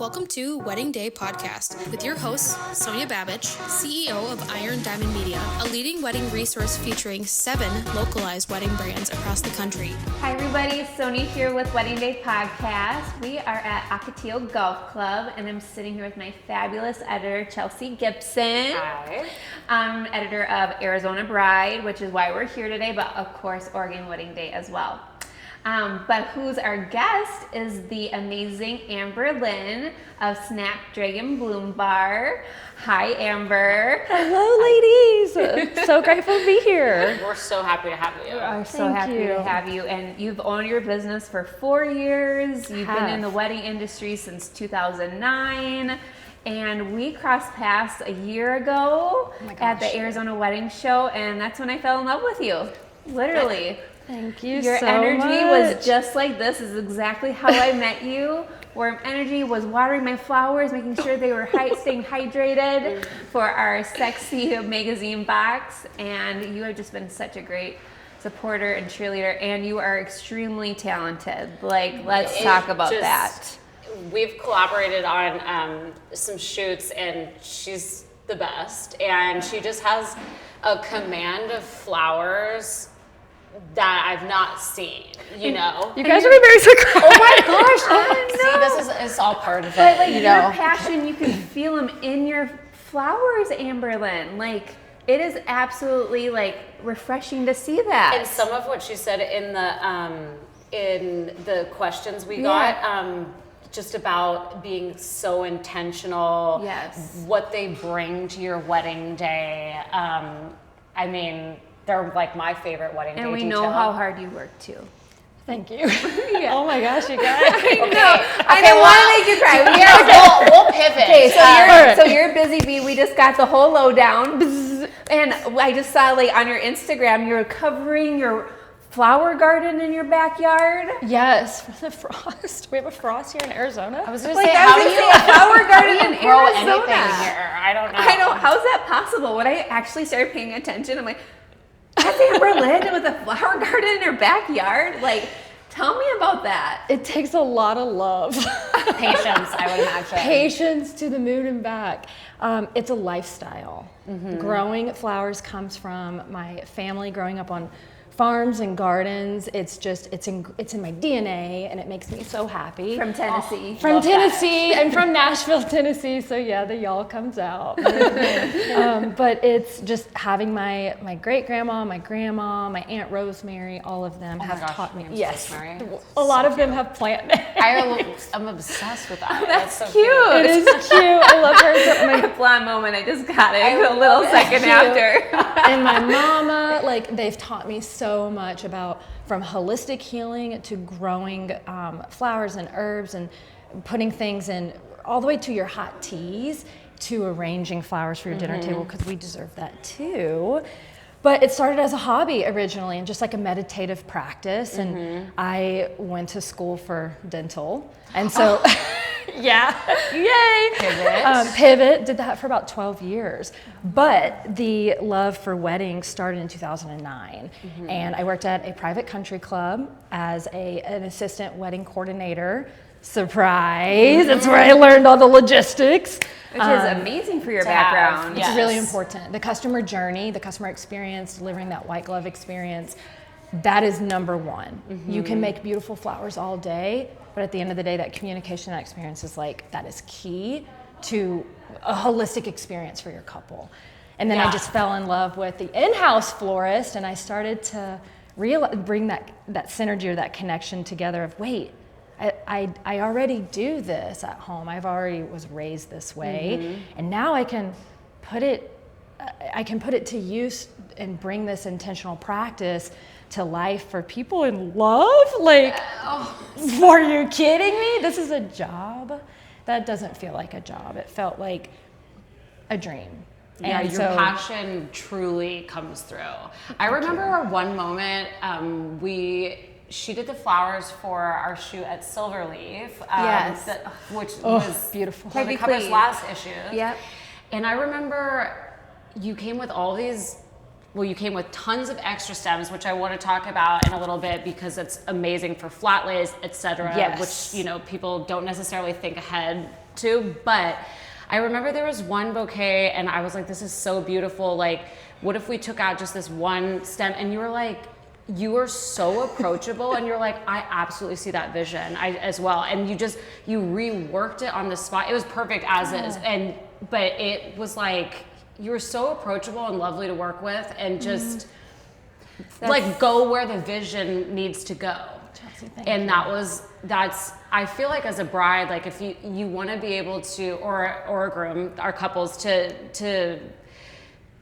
Welcome to Wedding Day Podcast with your hosts, Sonja Babich, CEO of Iron Diamond Media, a leading wedding resource featuring 7 localized wedding brands across the country. Hi everybody, Sonja here with Wedding Day Podcast. We are at Ocotillo Golf Club and I'm sitting here with my fabulous editor, Chelsea Gibson. Hi. I'm editor of Arizona Bride, which is why we're here today, but of course Oregon Wedding Day as well. But who's our guest is the amazing Amber Lynn of Snapdragon Bloom Bar. Hi, Amber. Hello, ladies. So grateful to be here. We're so happy to have you. We're so happy to have you. And you've owned your business for 4 years. You've been in the wedding industry since 2009. And we crossed paths a year ago at the Arizona Wedding Show. And that's when I fell in love with you. Literally. Thank you Your so energy much. was just like this. Is exactly how I met you. Where energy was watering my flowers, making sure they were staying hydrated for our sexy magazine box. And you have just been such a great supporter and cheerleader. And you are extremely talented. Like, let's talk about that. We've collaborated on some shoots, and she's the best. And she just has a command of flowers that I've not seen, you know. You guys are very surprised. Oh my gosh! See, this is all part of it. But like you your know. passion, you can feel them in your flowers, Amber Lynn. Like it is absolutely like refreshing to see that. And some of what she said in the questions we got, just about being so intentional. Yes. What they bring to your wedding day. I mean, they're like my favorite wedding day And we detail. know how hard you work too. Thank you. Oh my gosh, you guys. I don't want to make you cry. We'll pivot. Okay, so you're busy bee. We just got the whole lowdown. Bzz. And I just saw like on your Instagram, you're covering your flower garden in your backyard. Yes, for the frost. We have a frost here in Arizona. I was gonna Like say, I how was do gonna you say a flower garden in grow Arizona. anything here? I don't know. I know. How's that possible? When I actually started paying attention, I'm like, that's Amber Lynn with a flower garden in her backyard. Like, tell me about that. It takes a lot of love. Patience, I would imagine. Patience to the moon and back. It's a lifestyle. Growing flowers comes from my family growing up on farms and gardens. It's in my DNA, and it makes me so happy. From Tennessee. From Tennessee. I'm from Nashville, Tennessee, so yeah, the y'all comes out. But it's just having my great grandma, my grandma, my Aunt Rosemary, all of them have taught me. Yes, a lot of them have plant names. I'm obsessed with that. That's so cute. It is cute. I love her. My blonde moment, I just got it a little second after. And my mama, like they've taught me so much about from holistic healing to growing flowers and herbs and putting things in all the way to your hot teas to arranging flowers for your dinner table, because we deserve that too. But it started as a hobby originally and just like a meditative practice. And I went to school for dental. And so, yeah, yay. Pivot, did that for about 12 years. But the love for weddings started in 2009. And I worked at a private country club as an assistant wedding coordinator. Surprise, that's where I learned all the logistics. Which is amazing for your background. It's really important. The customer journey, the customer experience, delivering that white glove experience, that is number one. You can make beautiful flowers all day, but at the end of the day, that communication, that experience is that is key to a holistic experience for your couple. And then I just fell in love with the in-house florist, and I started to bring that synergy or that connection together of, wait, I already do this at home. I've already was raised this way, and now I can put it to use and bring this intentional practice to life for people in love. Like, are you kidding me? This is a job. That doesn't feel like a job. It felt like a dream. Yeah, And your so, passion truly comes through. I remember one moment she did the flowers for our shoot at Silverleaf, which was beautiful. one of the cover's last issue. Yep. And I remember you came with all these Well, you came with tons of extra stems, which I want to talk about in a little bit because it's amazing for flat lays, etc. Yes. Which, you know, people don't necessarily think ahead too. But I remember there was one bouquet and I was like, this is so beautiful. Like, what if we took out just this one stem? And you were like, you were so approachable and you're like, I absolutely see that vision as well. And you reworked it on the spot. It was perfect as is. But it was like, you were so approachable and lovely to work with and just like go where the vision needs to go. Chelsea, and that's I feel like as a bride, like if you want to be able to, or a groom, our couples to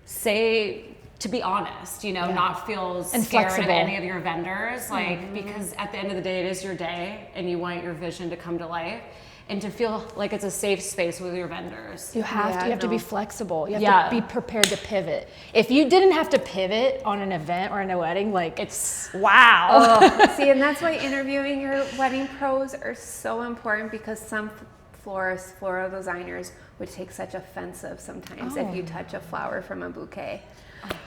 say, to be honest, not feel and scared flexible of any of your vendors, like because at the end of the day, it is your day and you want your vision to come to life. And to feel like it's a safe space with your vendors. You have to be flexible. You have to be prepared to pivot. If you didn't have to pivot on an event or in a wedding, like it's wow. See, and that's why interviewing your wedding pros are so important, because some florists, floral designers would take such offensive sometimes if you touch a flower from a bouquet.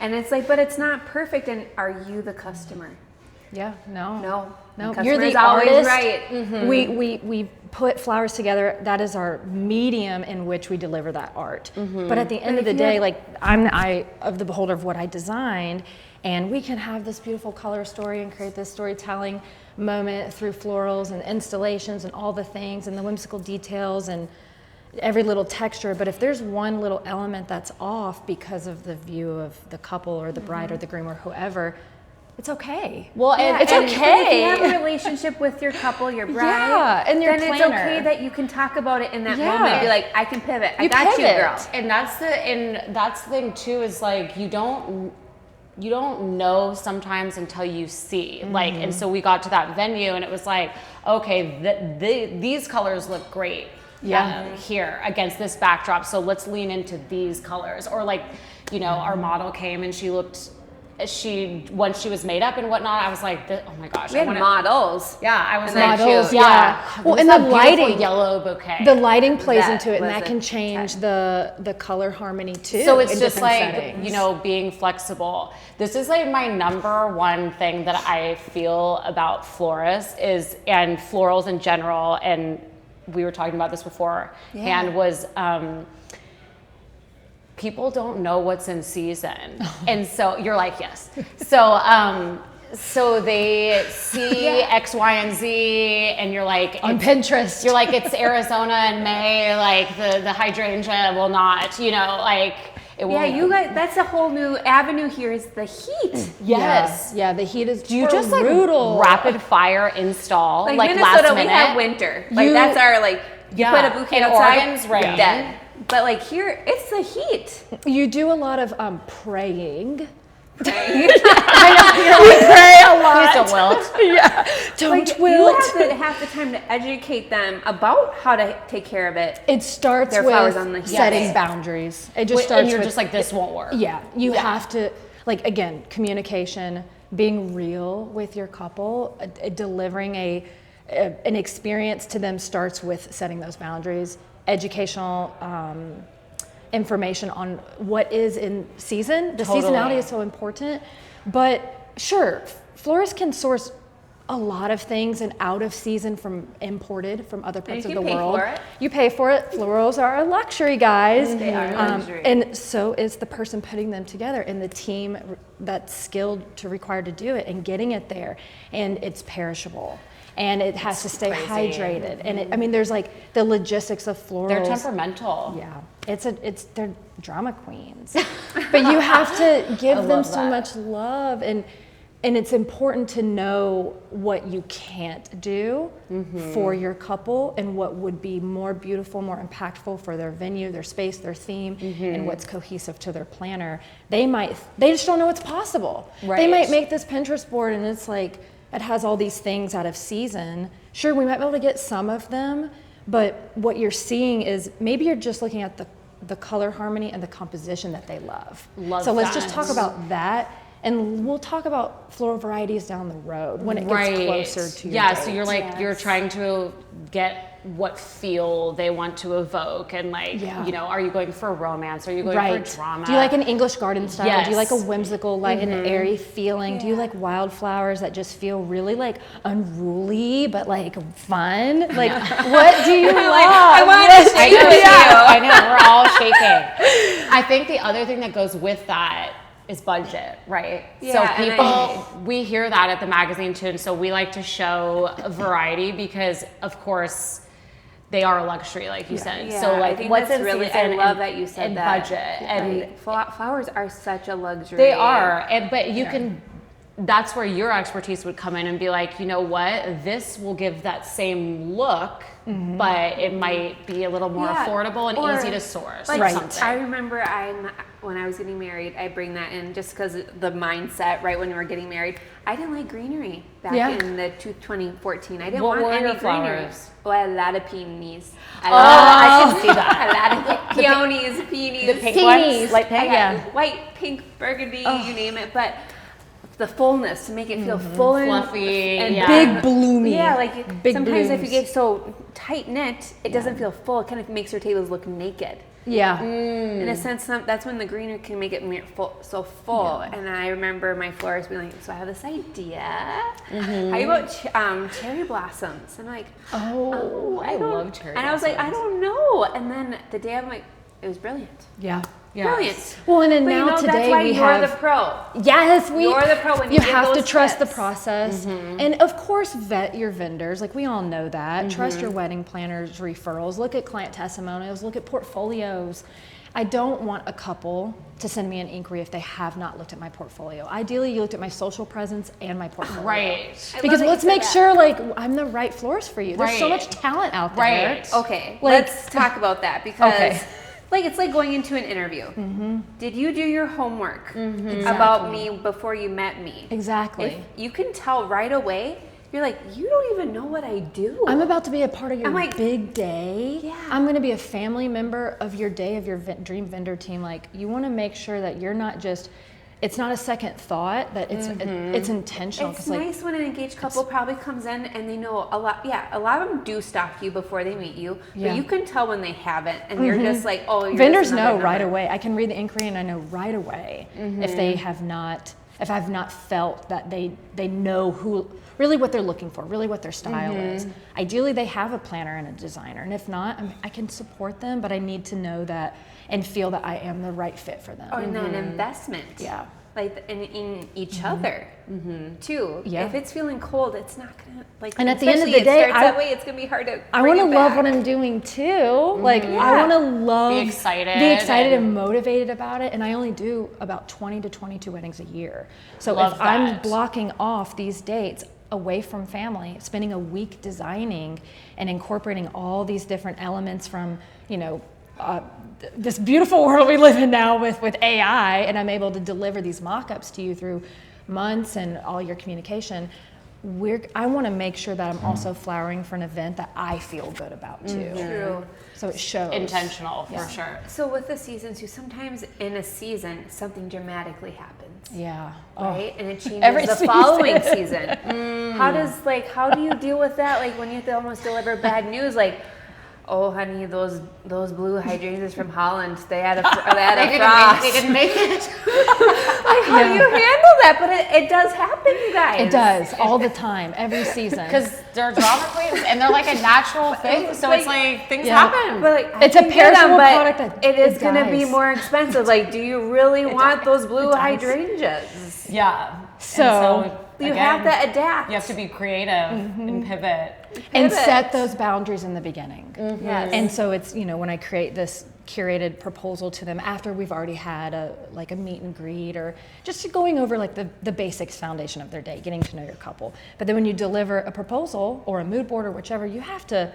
And it's like, but it's not perfect. And are you the customer? Yeah, no. You're the always right. Mm-hmm. We put flowers together. That is our medium in which we deliver that art. Mm-hmm. But at the end of the day, like I'm the eye of the beholder of what I designed, and we can have this beautiful color story and create this storytelling moment through florals and installations and all the things and the whimsical details and every little texture. But if there's one little element that's off because of the view of the couple or the bride or the groom or whoever, it's okay. Well, it's okay. okay. If you have a relationship with your couple, your bride, and your then planner. it's okay that you can talk about it in that moment. Be like, I can pivot. I got you, girl. And that's the thing too, is like you don't know sometimes until you see. Like, and so we got to that venue and it was like, okay, these colors look great. Here against this backdrop. So let's lean into these colors. Or like, our model came and once she was made up and whatnot, I was like, oh my gosh. We had models. Yeah, I was like, models. Yeah. Well, and the lighting, yellow bouquet. The lighting plays into it, and that can change the color harmony too. So it's just like, settings. being flexible. This is like my number one thing that I feel about florists and florals in general. And we were talking about this beforehand, was people don't know what's in season. And so you're like, yes. So they see X, Y, and Z, and you're like on Pinterest. You're like, it's Arizona in May, like the hydrangea will not, like it won't. Yeah, you guys, that's a whole new avenue here, is the heat. Yes. Yeah, the heat is Do you just brutal. Like rapid fire install like Minnesota, last minute? we have winter. Like that's our you put a bouquet outside, Oregon's rain. Dead. But like here, it's the heat. You do a lot of praying. Right? We pray a lot. Please don't wilt. Don't wilt. You have to have the time to educate them about how to take care of it. It starts Their with flowers on the heat. setting boundaries. It just starts and you're with, just like, this won't work. Yeah, you have to, again, communication, being real with your couple, delivering an experience to them starts with setting those boundaries. Educational information on what is in season. The seasonality is so important. But sure, florists can source a lot of things and out of season from imported from other parts of the world. You pay for it. Florals are a luxury, guys. They are luxury. And so is the person putting them together and the team that's skilled required to do it and getting it there. And it's perishable. And it has to stay hydrated. And there's like the logistics of florals. They're temperamental. Yeah, they're drama queens. But you have to give them so much love, and it's important to know what you can't do for your couple and what would be more beautiful, more impactful for their venue, their space, their theme, and what's cohesive to their planner. They just don't know what's possible. Right. They might make this Pinterest board and it's like, it has all these things out of season. Sure, we might be able to get some of them, but what you're seeing is maybe you're just looking at the color harmony and the composition that they love. So let's just talk about that, and we'll talk about floral varieties down the road when it gets closer to your date. So you're like, you're trying to get what feel they want to evoke, and like, you know, are you going for romance? Are you going for drama? Do you like an English garden style? Yes. Do you like a whimsical, light and airy feeling? Do you like wildflowers that just feel really like unruly but like fun? Like, what do you love? I want to shake with you. I know, we're all shaking. I think the other thing that goes with that is budget, right? Yeah, so people, we hear that at the magazine too, and so we like to show a variety because, of course, they are a luxury, like you said. Yeah, so like, I think what's that's in really, season I love and, that you said and that. budget, and flowers are such a luxury. they are, but you can. That's where your expertise would come in and be like, you know what, this will give that same look, but it might be a little more affordable and easy to source. Like, or something. I remember when I was getting married, I bring that in just because the mindset, right, when we were getting married. I didn't like greenery back in the 2014. I didn't What want were any your greenery. flowers? Oh, I had a lot of peonies. I can see that. A lot of peonies, peonies. The pink ones? Light pink? White, pink, burgundy, you name it. But the fullness, to make it feel full and fluffy, and big bloomy. Yeah, like big sometimes if blooms. you get so tight knit, it doesn't feel full. It kind of makes your tables look naked. Yeah. In a sense, that's when the greenery can make it so full. And I remember my florist being like, so I have this idea. How about cherry blossoms? I'm like, oh, I love cherry blossoms. And I was like, I don't know. And then the day I'm like, it was brilliant. Yeah. Brilliant. Well, and then But now that's today why we you're have the pro. Yes, You're the pro when you give have to those trust the tips. process, and of course vet your vendors. Like, we all know that. Trust your wedding planners' referrals. Look at client testimonials. Look at portfolios. I don't want a couple to send me an inquiry if they have not looked at my portfolio. Ideally, you looked at my social presence and my portfolio. Right. Because let's make sure like I'm the right florist for you. There's so Right. much talent out there. Right. Okay, Like- let's talk about that because Okay. like it's like going into an interview. Did you do your homework about me before you met me? Exactly. If you can tell right away, you're like, you don't even know what I do. I'm about to be a part of your I'm like, big day. Yeah. I'm going to be a family member of your day, of your dream vendor team. Like, you want to make sure that you're not just, it's not a second thought, that it's intentional. It's 'cause, like, nice when an engaged couple probably comes in and they know a lot. Yeah, a lot of them do stalk you before they meet you, Yeah. but you can tell when they haven't, and you're just like, oh, you're vendors just another know right number. away. I can read the inquiry and I know right away if they have not, if I've not felt that they know who, really what they're looking for, really what their style is. Ideally, they have a planner and a designer, and if not, I can support them, but I need to know that and feel that I am the right fit for them. Or in an investment. Yeah. Like in each other too. Yeah. If it's feeling cold, it's not gonna like. And at the end of especially the day, it starts that way. It's gonna be hard to. I want want to love what I'm doing too. Like, I want to love, Be excited and motivated about it. And I only do about 20 to 22 weddings a year. So Love if I'm that. blocking off these dates away from family, spending a week designing and incorporating all these different elements from, you know, this beautiful world we live in now with AI, and I'm able to deliver these mock-ups to you through months and all your communication. I want to make sure that I'm also flowering for an event that I feel good about too. True. So it shows. Intentional, for sure. So with the seasons too, sometimes in a season something dramatically happens. Yeah. Right, and it changes Every the season. following season. How do you deal with that? Like when you have to almost deliver bad news, like, oh honey, those blue hydrangeas from Holland, they had a frost. They didn't make it. Like, how do you handle that? But it does happen, you guys. It does all the time, every season. Because they're drama queens and they're like a natural thing. So it's like things Yeah. happen. But like, I It's a can get perishable but product that it is it going to be dies. more expensive. Like, do you really want those blue does. hydrangeas? Yeah. So, You again, have to adapt. You have to be creative and pivot. and Pivot. set those boundaries in the beginning. Yes. And so it's, you know, when I create this curated proposal to them after we've already had a meet and greet, or just going over like the basics foundation of their day, getting to know your couple. But then when you deliver a proposal or a mood board or whichever, you have to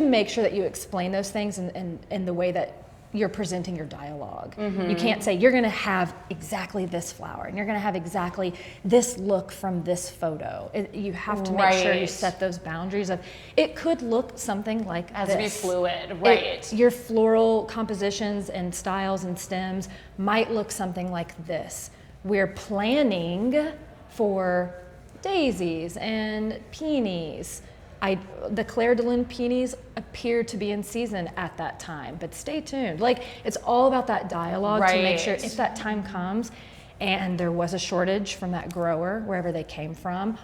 make sure that you explain those things in the way that you're presenting your dialogue. You can't say you're going to have exactly this flower and you're going to have exactly this look from this photo. You have to make sure you Right. set those boundaries of it could look something like Has this. to be fluid, right? Your floral compositions and styles and stems might look something like this. We're planning for daisies and peonies. the Claire de Lune peonies appear to be in season at that time, but stay tuned. Like, it's all about that dialogue to make sure if that time comes and there was a shortage from that grower, wherever they came from,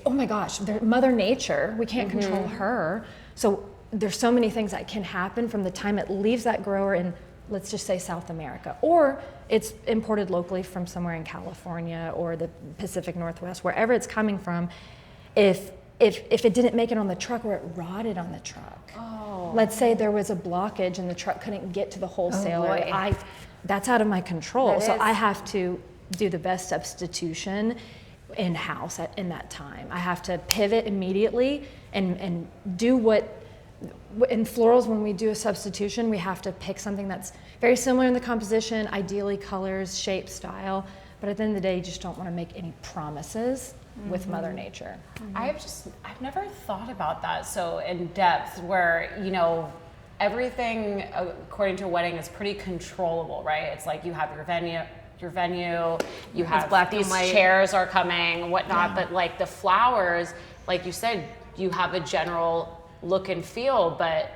oh my gosh, Mother Nature, we can't control her. So there's so many things that can happen from the time it leaves that grower in, let's just say, South America, or it's imported locally from somewhere in California or the Pacific Northwest, wherever it's coming from. If it didn't make it on the truck, or it rotted on the truck, let's say there was a blockage and the truck couldn't get to the wholesaler, that's out of my control. So I have to do the best substitution in-house in that time. I have to pivot immediately and do what. In florals, when we do a substitution, we have to pick something that's very similar in the composition, ideally colors, shape, style, but at the end of the day, you just don't want to make any promises with Mother Nature. I've never thought about that so in depth, where, you know, everything according to a wedding is pretty controllable, right? It's like you have your venue, you have black these and white. chairs are coming, whatnot, but like the flowers, like you said, you have a general look and feel, but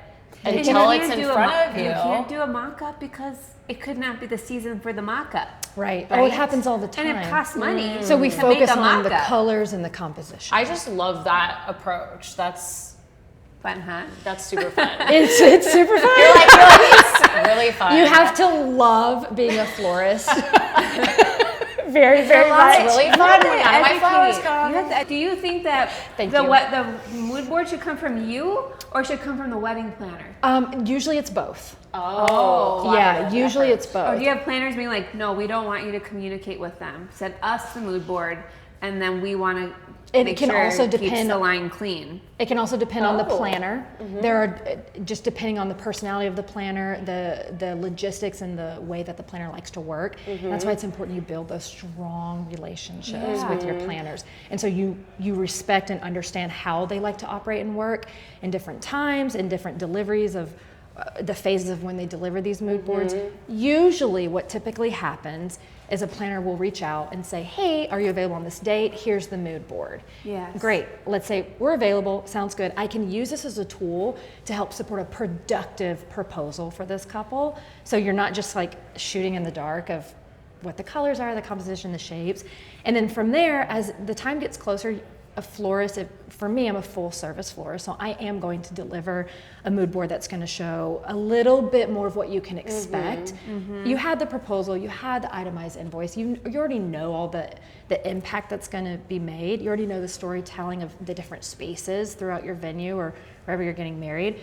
until it's in front of you. You can't do a mock-up because it could not be the season for the mock-up. Right. Oh, it happens all the time. And it costs money. So we to focus make a on the mock-up. colors and the composition. I just love that approach. That's Fun, huh? super fun. It's super fun. You're like, it's really fun. You have to love being a florist. Very, very much. It's really fun when none of my flowers come. Do you think that the mood board should come from you or should come from the wedding planner? Usually it's both. Oh. Yeah, usually it's both. Or do you have planners being like, no, we don't want you to communicate with them. Send us the mood board, and then we want to make can sure also it keeps depend the line clean. It can also depend on the planner. There are, just depending on the personality of the planner, the logistics and the way that the planner likes to work. That's why it's important you build those strong relationships with your planners. And so you respect and understand how they like to operate and work in different times, in different deliveries of the phases of when they deliver these mood boards. Usually what typically happens is a planner will reach out and say, hey, are you available on this date? Here's the mood board. Yes. Great. Let's say we're available. Sounds good. I can use this as a tool to help support a productive proposal for this couple. So you're not just like shooting in the dark of what the colors are, the composition, the shapes. And then from there, as the time gets closer, a florist, for me, I'm a full service florist, so I am going to deliver a mood board that's going to show a little bit more of what you can expect. You had the proposal, you had the itemized invoice, you already know all the impact that's going to be made. You already know the storytelling of the different spaces throughout your venue or wherever you're getting married.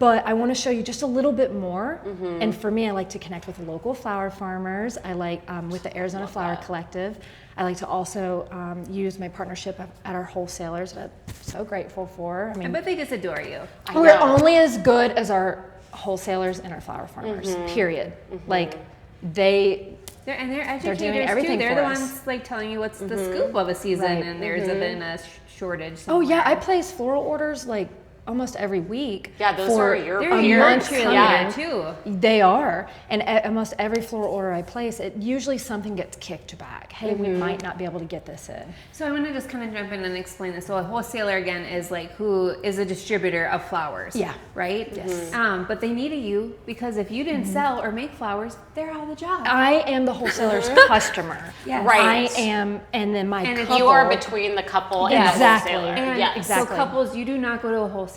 But I want to show you just a little bit more. And for me, I like to connect with local flower farmers. I like with the Arizona Flower Collective. I like to also use my partnership at our wholesalers that I'm so grateful for. I mean, But they just adore you. we're only as good as our wholesalers and our flower farmers, period. Like they're educators doing everything too. They're for the us. ones like telling you what's the scoop of a season, Right. and there's been a shortage. Oh yeah, somewhere. I place floral orders like almost every week. Yeah, those for are your They're a your month cheerleader coming. too. They are, and almost every floral order I place, it usually something gets kicked back. Hey, we might not be able to get this in. So I want to just kind of jump in and explain this. So a wholesaler again is like who is a distributor of flowers. Yeah. Right. Yes. But they needed you because if you didn't sell or make flowers, they're out of the job. I am the wholesaler's customer. Yes. Right. I am, and then my And if couple. You are between the couple and Exactly. the wholesaler. And Yes. exactly. so couples, you do not go to a wholesaler.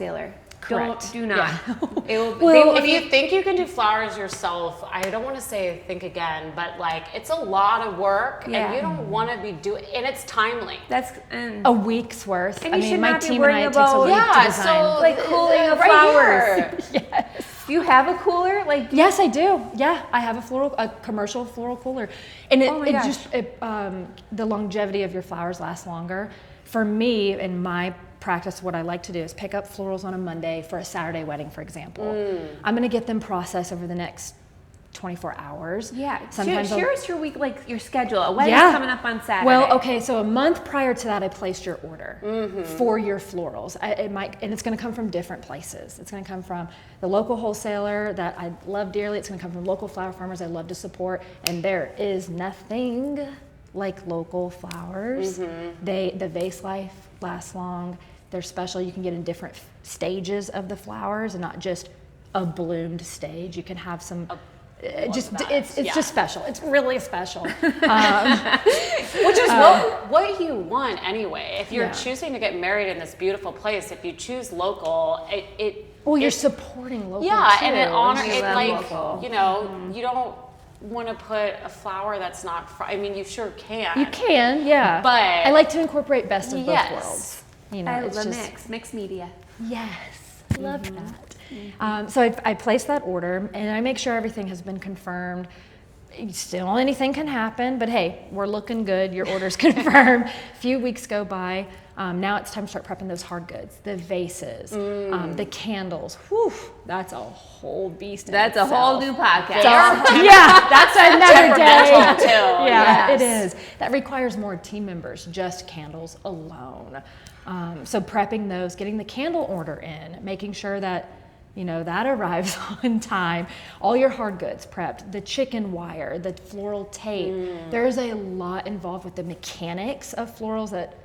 Correct. Do not. It will, Well, they will If be- you think you can do flowers yourself, I don't want to say think again, but like it's a lot of work Yeah. and you don't want to be doing, and it's timely. that's and a week's worth. And I you mean, should my not be team and I, it worrying takes a about- week Yeah, to design. so like cooling of right flowers. here. Do you have a cooler? Like Yes, I do. Yeah, I have a commercial floral cooler, and Oh my gosh. the longevity of your flowers lasts longer. For me, in my practice, what I like to do is pick up florals on a Monday for a Saturday wedding, for example. I'm going to get them processed over the next 24 hours. yeah. Sometimes share I'll- us your week, like your schedule. A wedding's Yeah. coming up on Saturday. Well, okay, so a month prior to that, I placed your order for your florals. And it's going to come from different places. It's going to come from the local wholesaler that I love dearly. It's going to come from local flower farmers I love to support. And there is nothing like local flowers. The vase life lasts long. They're special. You can get in different stages of the flowers and not just a bloomed stage. You can have some. It's just special. It's really special. Which is what you want anyway. If you're choosing to get married in this beautiful place, if you choose local, you're supporting local. Yeah, too. and it honors it. Like local. you know, you don't want to put a flower that's not. I mean, you sure can. You can, yeah. But I like to incorporate best of both worlds. You know, I it's love just mixed media. Yes, love that. So I place that order and I make sure everything has been confirmed. Still, anything can happen, but hey, we're looking good. Your order's confirmed. A few weeks go by. Now it's time to start prepping those hard goods, the vases, the candles. Whew, that's a whole beast. That's a whole new podcast. That's another day. Too. Yeah, it is. That requires more team members, just candles alone. So prepping those, getting the candle order in, making sure that that arrives on time. All your hard goods prepped, the chicken wire, the floral tape. There's a lot involved with the mechanics of florals that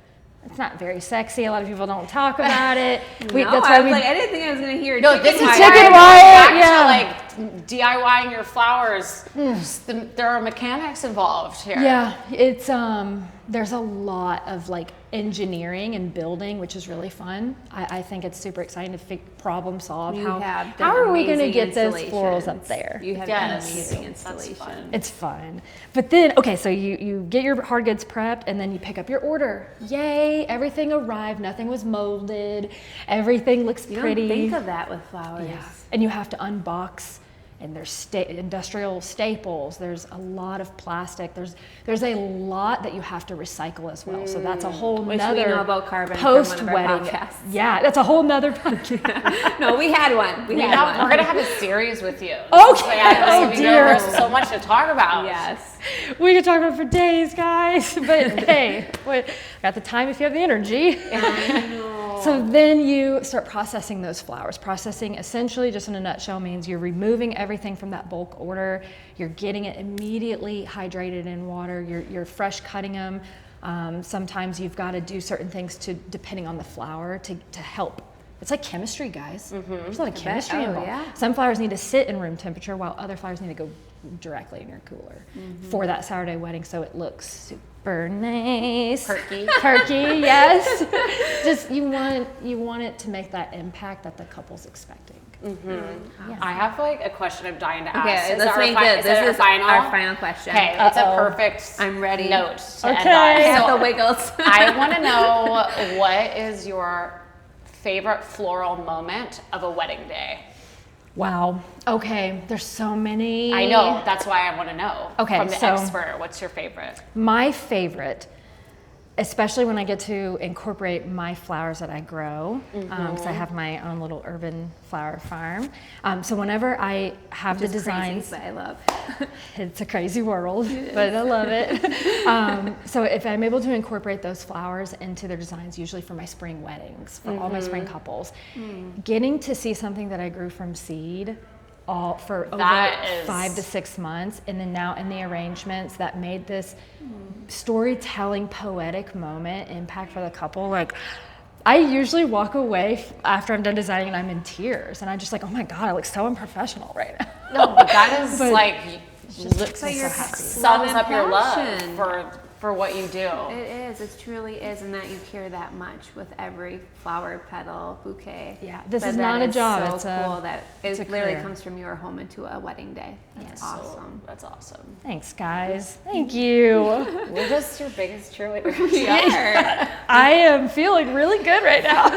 it's not very sexy. A lot of people don't talk about it. I didn't think I was going to hear chicken wire. wire. Like DIYing your flowers. There are mechanics involved here. Yeah, it's there's a lot of like engineering and building, which is really fun. I think it's super exciting to problem solve. How are we going to get those florals up there? You have done amazing installation. It's fun. But then, okay, so you get your hard goods prepped and then you pick up your order. Yay, everything arrived. Nothing was molded. Everything looks pretty. You don't think of that with flowers. Yeah, and you have to unbox. And there's industrial staples. There's a lot of plastic. There's a lot that you have to recycle as well. So that's a whole nother we know about carbon post-wedding. Yeah, that's a whole nother podcast. No, we had one. We're gonna have a series with you. Okay. There's so much to talk about. Yes. We could talk about it for days, guys. But hey, got the time if you have the energy. I know. So then you start processing those flowers. Processing essentially, just in a nutshell, means you're removing everything from that bulk order. You're getting it immediately hydrated in water. You're fresh cutting them. Sometimes you've got to do certain things depending on the flower to help. It's like chemistry, guys. There's a lot of chemistry involved. Yeah. Some flowers need to sit in room temperature while other flowers need to go directly in your cooler for that Saturday wedding, so it looks super nice. Turkey, yes. Just you want it to make that impact that the couple's expecting. Yeah. I have like a question I'm dying to ask. Okay, let's make this. This is our final question. Okay, it's a perfect I'm ready. note to end on. I have the wiggles. I want to know, what is your favorite floral moment of a wedding day? Wow. Okay. There's so many. I know. That's why I want to know. Okay. From the expert, what's your favorite? My favorite, especially when I get to incorporate my flowers that I grow, because I have my own little urban flower farm. So whenever I have the designs, crazy, but I love. It's a crazy world, but I love it. So if I'm able to incorporate those flowers into their designs, usually for my spring weddings, for all my spring couples, getting to see something that I grew from seed for over 5 to 6 months, and then now in the arrangements that made this storytelling, poetic moment impact for the couple. Like, I usually walk away after I'm done designing and I'm in tears, and I'm just like, oh my God, I look so unprofessional right now. No, but that is sums up your love for what you do. It is. It truly is, and that you care that much with every flower, petal, bouquet. Yeah, this is not a job. So it's cool that it literally career. comes from your home into a wedding day. That's awesome. That's awesome. Thanks, guys. Thank you. We're just your biggest cheerleaders. We are. I am feeling really good right now.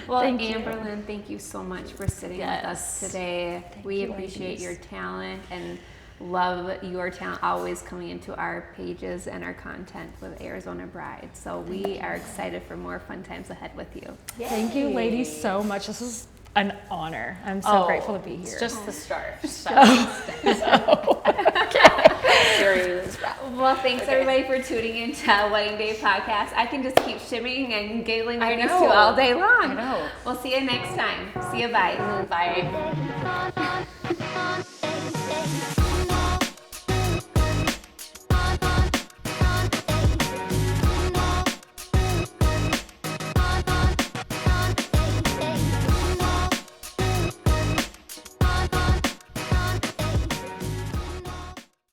Well, Thank Amber Lynn, thank you so much for sitting with us today. We appreciate your talent and love your talent always coming into our pages and our content with Arizona Bride. So we are excited for more fun times ahead with you. Yay. Thank you, ladies, so much. This is an honor. I'm so grateful to be here. It's just the start. Serious. Well, thanks everybody for tuning into Wedding Day Podcast. I can just keep shimmying and giggling with these two all day long. I know. We'll see you next time. See you. Bye. Bye.